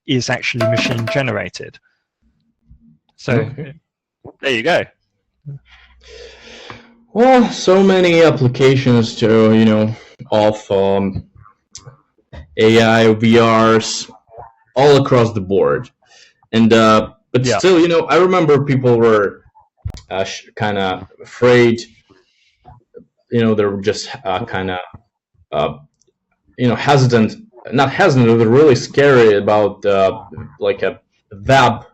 is actually machine generated. So there you go. Well, so many applications to, of AI, VRs, all across the board. And but still, I remember people were kind of afraid. They were just kind of hesitant. Not hesitant, but really scary about like a web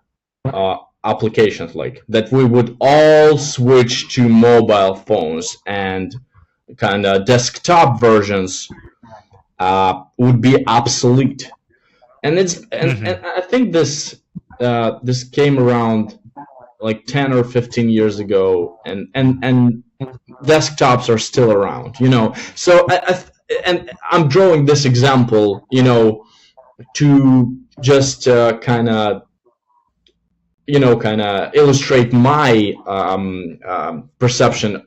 applications, like that we would all switch to mobile phones, and kind of desktop versions would be obsolete. And and I think this came around like 10 or 15 years ago, and desktops are still around, So and I'm drawing this example, to just kind of illustrate my perception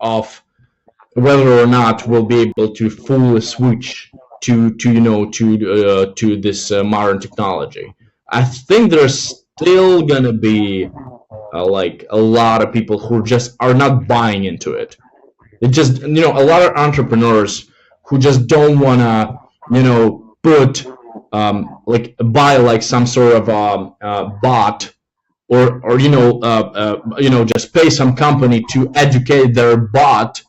of whether or not we'll be able to fully switch to this modern technology. I think there's still gonna be like a lot of people who just are not buying into it. It just, a lot of entrepreneurs who just don't wanna, put like buy like some sort of bot, or just pay some company to educate their bot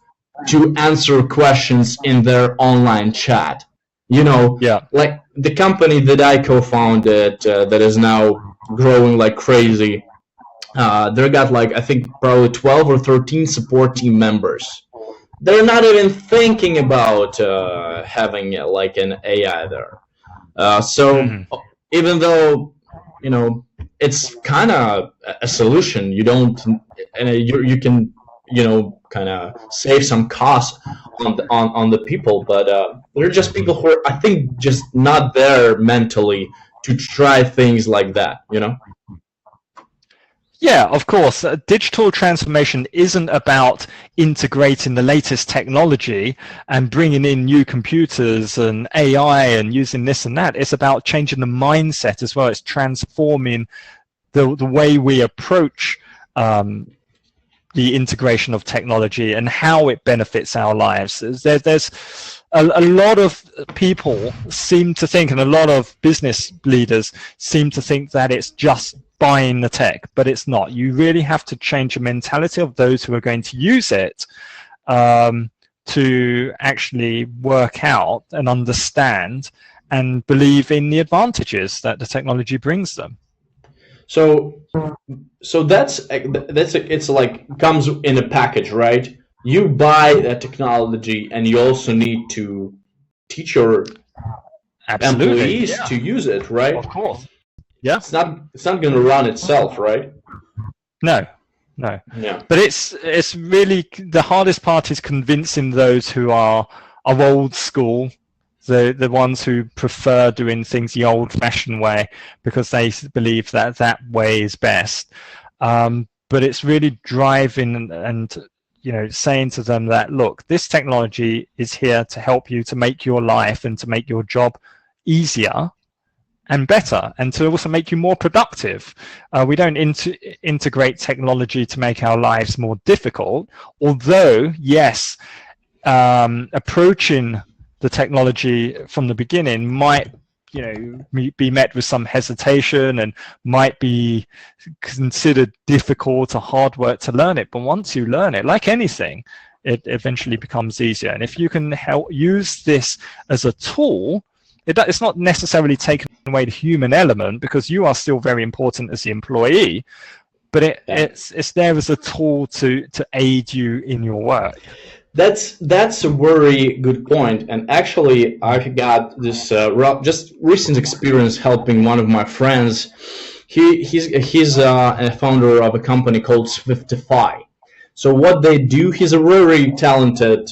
to answer questions in their online chat. Like the company that I co-founded that is now growing like crazy. They got like, I think probably 12 or 13 support team members. They're not even thinking about having like an AI there. So even though it's kind of a solution, you don't, and you can kind of save some costs on the people, but they're just people who are, I think, just not there mentally to try things like that. Yeah, of course. Digital transformation isn't about integrating the latest technology and bringing in new computers and AI and using this and that. It's about changing the mindset as well. It's transforming the way we approach the integration of technology and how it benefits our lives. There's a lot of people seem to think, and a lot of business leaders seem to think, that it's just buying the tech, but it's not. You really have to change the mentality of those who are going to use it to actually work out and understand and believe in the advantages that the technology brings them. So it's like comes in a package, right? You buy that technology, and you also need to teach your employees to use it, right? Of course. Yeah. It's not going to run itself, right? No. Yeah. But it's really the hardest part is convincing those who are of old school, the ones who prefer doing things the old-fashioned way, because they believe that way is best. But it's really driving and saying to them that, look, this technology is here to help you to make your life and to make your job easier and better, and to also make you more productive. We don't integrate technology to make our lives more difficult, although, yes, approaching the technology from the beginning might be met with some hesitation and might be considered difficult or hard work to learn it. But once you learn it, like anything, it eventually becomes easier. And if you can use this as a tool, it's not necessarily taking away the human element, because you are still very important as the employee, but it's there as a tool to aid you in your work. That's a very good point. And actually, I got this just recent experience helping one of my friends. He's a founder of a company called Swiftify. So what they do, he's a very talented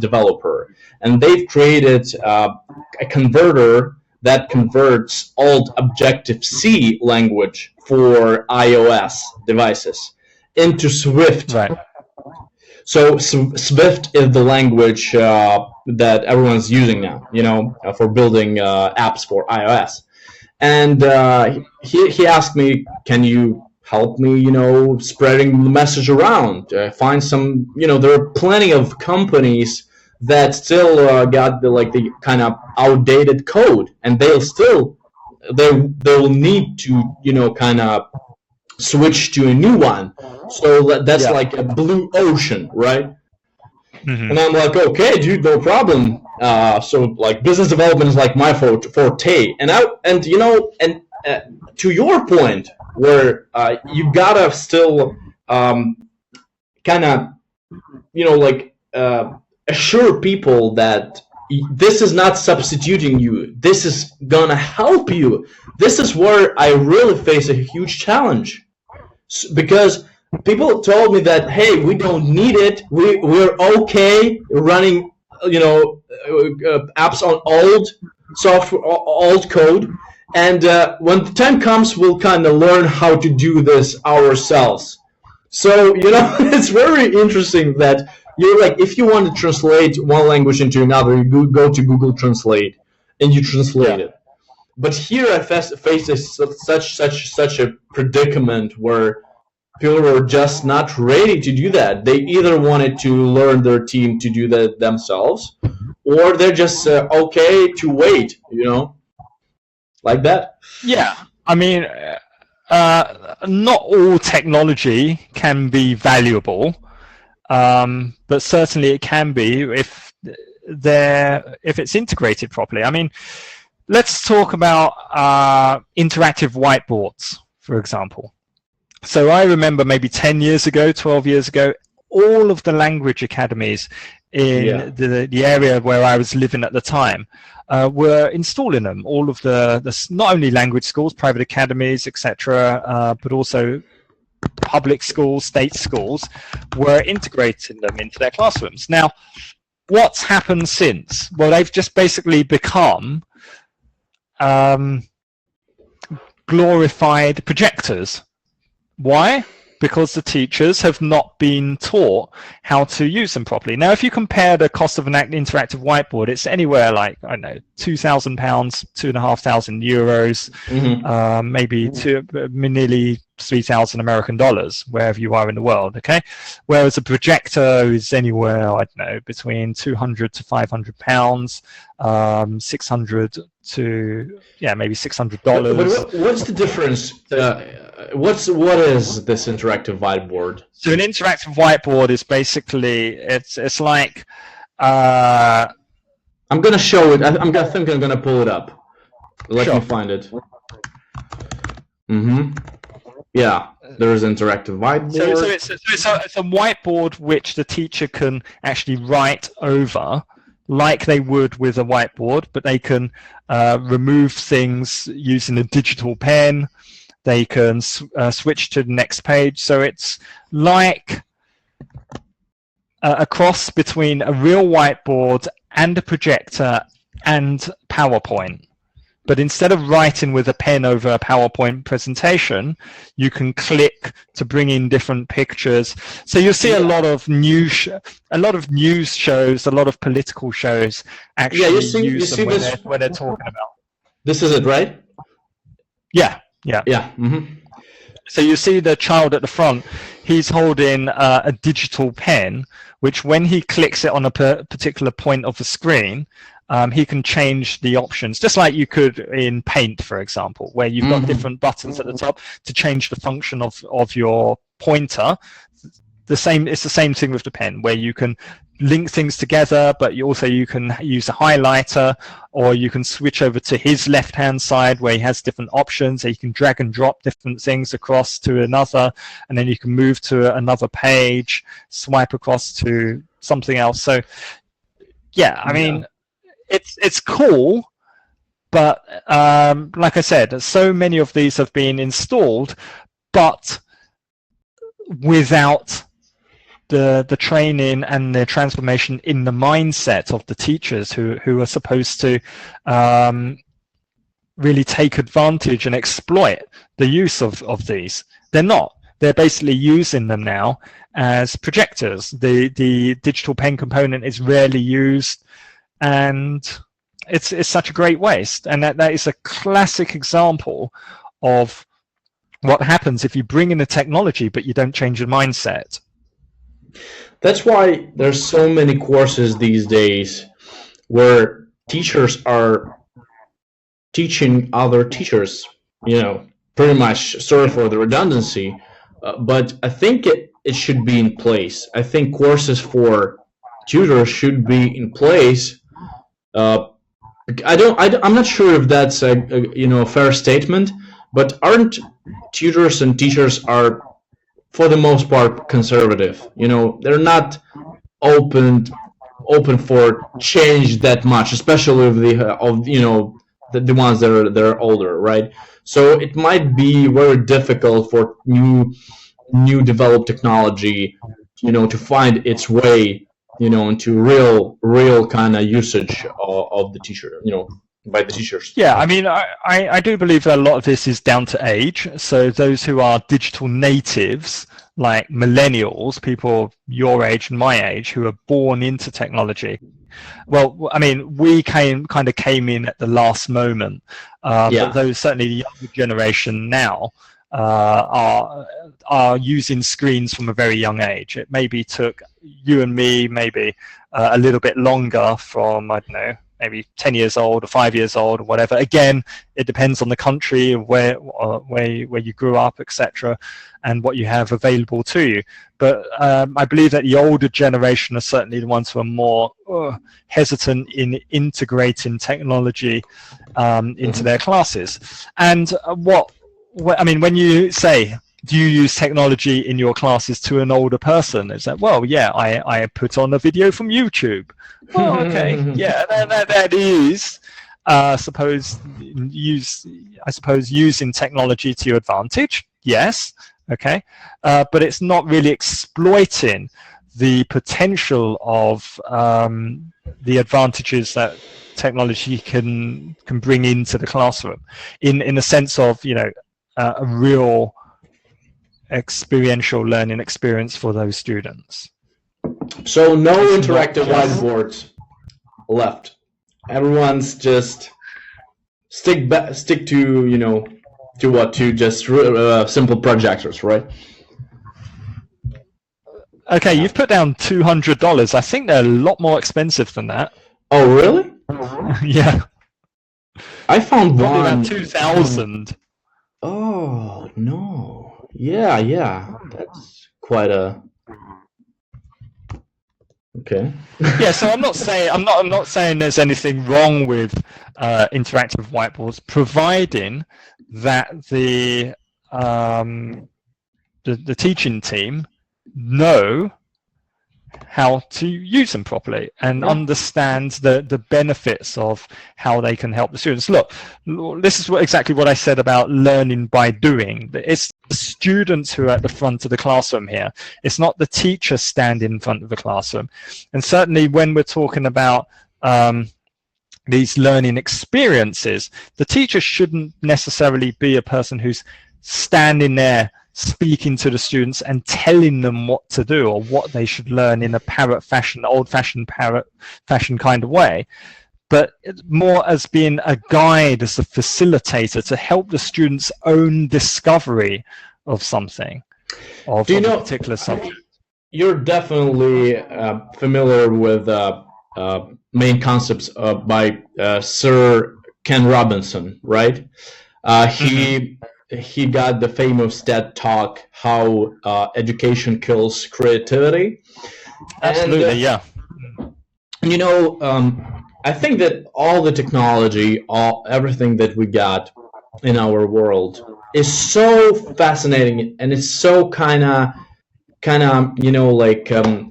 developer, and they've created a converter that converts old Objective-C language for iOS devices into Swift. Right. So Swift is the language that everyone's using now, for building apps for iOS. and he asked me, "Can you help me, spreading the message around? Find some, there are plenty of companies that still got the kind of outdated code, and they'll need to, kind of switch to a new one. So that's like a blue ocean, right?" And I'm like, "Okay, dude, no problem." So like business development is like my forte, and to your point, where you gotta still kind of assure people that this is not substituting you. This is gonna help you. This is where I really face a huge challenge, because people told me that, hey, we don't need it. We're okay running apps on old software, old code, and when the time comes, we'll kind of learn how to do this ourselves. So it's very interesting that you're like, if you want to translate one language into another, you go to Google Translate and you translate it. But here I face such a predicament where people were just not ready to do that. They either wanted to learn their team to do that themselves, or they're just okay to wait, like that. Yeah, I mean, not all technology can be valuable, but certainly it can be if it's integrated properly. I mean, let's talk about interactive whiteboards, for example. So I remember maybe 10 years ago, 12 years ago, all of the language academies in the area where I was living at the time were installing them. All of the not only language schools, private academies, etc., but also public schools, state schools, were integrating them into their classrooms. Now, what's happened since? Well, they've just basically become glorified projectors. Why? Because the teachers have not been taught how to use them properly. Now, if you compare the cost of an interactive whiteboard, it's anywhere like, I don't know, £2,000, €2,500, maybe nearly 3,000 American dollars, wherever you are in the world, okay? Whereas a projector is anywhere, I don't know, between 200 to 500 pounds, 600 to, maybe $600. But what's the difference? What is this interactive whiteboard? So an interactive whiteboard is basically, it's like... I'm going to show it. I think I'm going to pull it up. Let me find it. Yeah, there is interactive whiteboard. So it's a whiteboard which the teacher can actually write over like they would with a whiteboard, but they can remove things using a digital pen. They can switch to the next page. So it's like a cross between a real whiteboard and a projector and PowerPoint. But instead of writing with a pen over a PowerPoint presentation, you can click to bring in different pictures. So you'll see a lot of news shows, a lot of political shows actually use them when they're talking about. This is it, right? Yeah. So you see the child at the front. He's holding a digital pen, which when he clicks it on a particular point of the screen, he can change the options, just like you could in Paint, for example, where you've got different buttons at the top to change the function of your pointer. It's the same thing with the pen, where you can link things together, but you can use a highlighter, or you can switch over to his left-hand side where he has different options. So you can drag and drop different things across to another, and then you can move to another page, swipe across to something else. So, I mean, it's cool, but like I said, so many of these have been installed, but without the training and the transformation in the mindset of the teachers who are supposed to really take advantage and exploit the use of these. They're not. They're basically using them now as projectors. The digital pen component is rarely used, and it's such a great waste, and that is a classic example of what happens if you bring in the technology but you don't change your mindset. That's why there's so many courses these days where teachers are teaching other teachers, pretty much. Sorry for the redundancy, but I think it should be in place. I think courses for tutors should be in place. I'm not sure if that's a fair statement, but aren't tutors and teachers are, for the most part, conservative? They're not open for change that much, especially of the ones that are older, right? So it might be very difficult for new developed technology, to find its way, into real kind of usage of the teacher, by the teachers. Yeah, I mean, I do believe that a lot of this is down to age. So those who are digital natives, like millennials, people your age and my age, who are born into technology. Well, I mean, we came in at the last moment. But those, certainly the younger generation now, are using screens from a very young age. It maybe took you and me maybe a little bit longer, from, I don't know, maybe 10 years old or 5 years old or whatever. Again, it depends on the country, where you grew up, etc., and what you have available to you. But I believe that the older generation are certainly the ones who are more hesitant in integrating technology into their classes. And I mean, when you say, do you use technology in your classes to an older person? It's like, well, yeah, I put on a video from YouTube. Oh, okay, yeah, that is, I suppose using technology to your advantage. Yes, okay, but it's not really exploiting the potential of the advantages that technology can bring into the classroom, in the sense of a real experiential learning experience for those students. So no interactive whiteboards left. Everyone's just stick to just simple projectors, right? Okay, you've put down $200. I think they're a lot more expensive than that. Oh, really? Yeah. I found probably one around 2,000. Oh no! Yeah. That's quite a. Okay. Yeah, so I'm not saying there's anything wrong with interactive whiteboards, providing that the teaching team know how to use them properly and understand the benefits of how they can help the students. Look, this is exactly what I said about learning by doing. It's the students who are at the front of the classroom here. It's not the teacher standing in front of the classroom. And certainly when we're talking about these learning experiences, the teacher shouldn't necessarily be a person who's standing there speaking to the students and telling them what to do or what they should learn in a parrot fashion, old-fashioned parrot fashion kind of way, but more as being a guide, as a facilitator to help the students' own discovery of something, of a particular subject. You're definitely familiar with main concepts by Sir Ken Robinson, right? He got the famous TED Talk, how education kills creativity. Absolutely, and, I think that all the technology, everything that we got in our world is so fascinating, and it's so kind of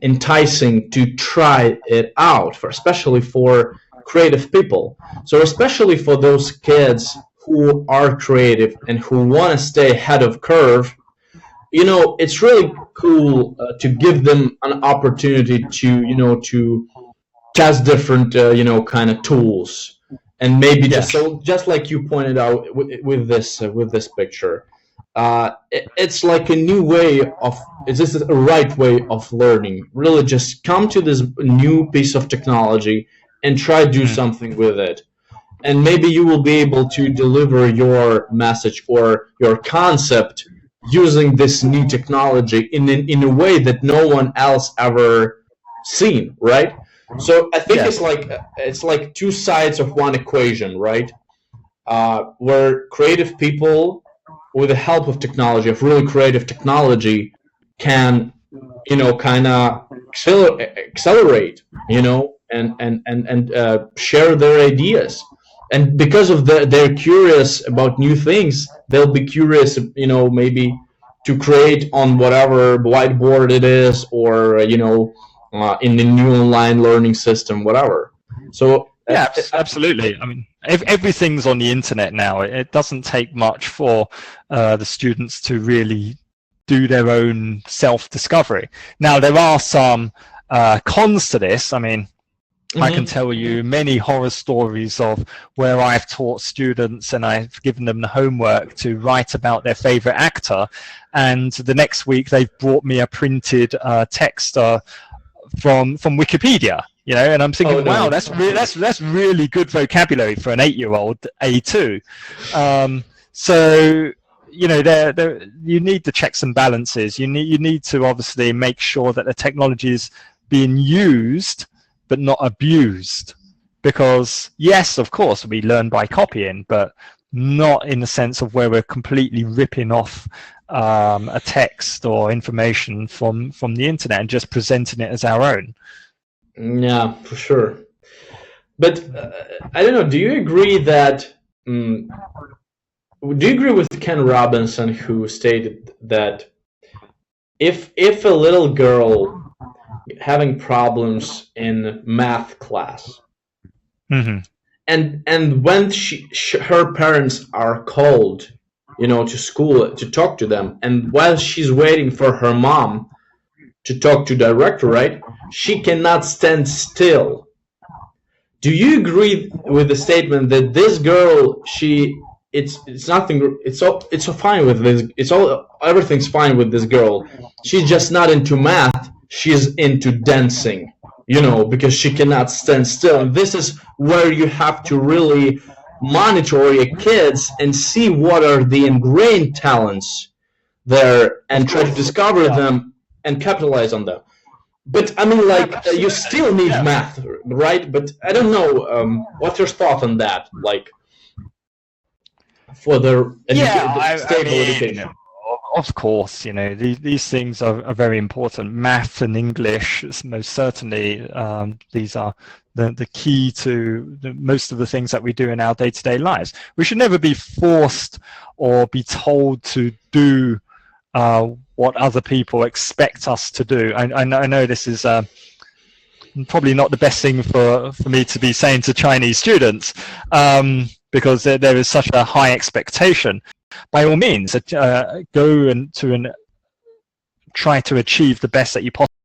enticing to try it out, especially for creative people. So especially for those kids who are creative and who want to stay ahead of curve, it's really cool to give them an opportunity to test different kind of tools, and maybe just like you pointed out with this picture, it's like a new way of, is this a right way of learning? Really, just come to this new piece of technology and try to do something with it. and maybe you will be able to deliver your message or your concept using this new technology in a way that no one else ever seen, right? So I think it's like two sides of one equation, right? Where creative people, with the help of technology, of really creative technology, can, you know, kind of accelerate, you know, and share their ideas. And because of they're curious about new things, they'll be curious, you know, maybe to create on whatever whiteboard it is, or, you know, in the new online learning system, whatever. So yeah, absolutely. I mean, everything's on the internet now. It doesn't take much for the students to really do their own self-discovery. Now, there are some cons to this. I mean, I can tell you many horror stories of where I've taught students and I've given them the homework to write about their favorite actor, and the next week they've brought me a printed text from Wikipedia, you know, and I'm thinking, wow, that's really good vocabulary for an 8-year-old A2. So, you know, you need the checks and balances. You need to obviously make sure that the technology is being used but not abused, because yes, of course, we learn by copying, but not in the sense of where we're completely ripping off a text or information from the internet and just presenting it as our own. Yeah, for sure. But I don't know. Do you agree that? Do you agree with Ken Robinson, who stated that if a little girl having problems in math class, and when her parents are called, you know, to school to talk to them, and while she's waiting for her mom to talk to director, right, she cannot stand still. Do you agree with the statement that this girl, it's nothing, it's all fine with this, everything's fine with this girl, she's just not into math, she's into dancing, you know, because she cannot stand still. And this is where you have to really monitor your kids and see what are the ingrained talents there and try to discover them and capitalize on them. But I mean, like, you still need math, right? But I don't know, what's your thought on that, like, for the stable education? Of course, you know, these things are very important. Math and English, most certainly, these are the key to most of the things that we do in our day-to-day lives. We should never be forced or be told to do what other people expect us to do. I know this is probably not the best thing for me to be saying to Chinese students, because there is such a high expectation. By all means, go and try to achieve the best that you possibly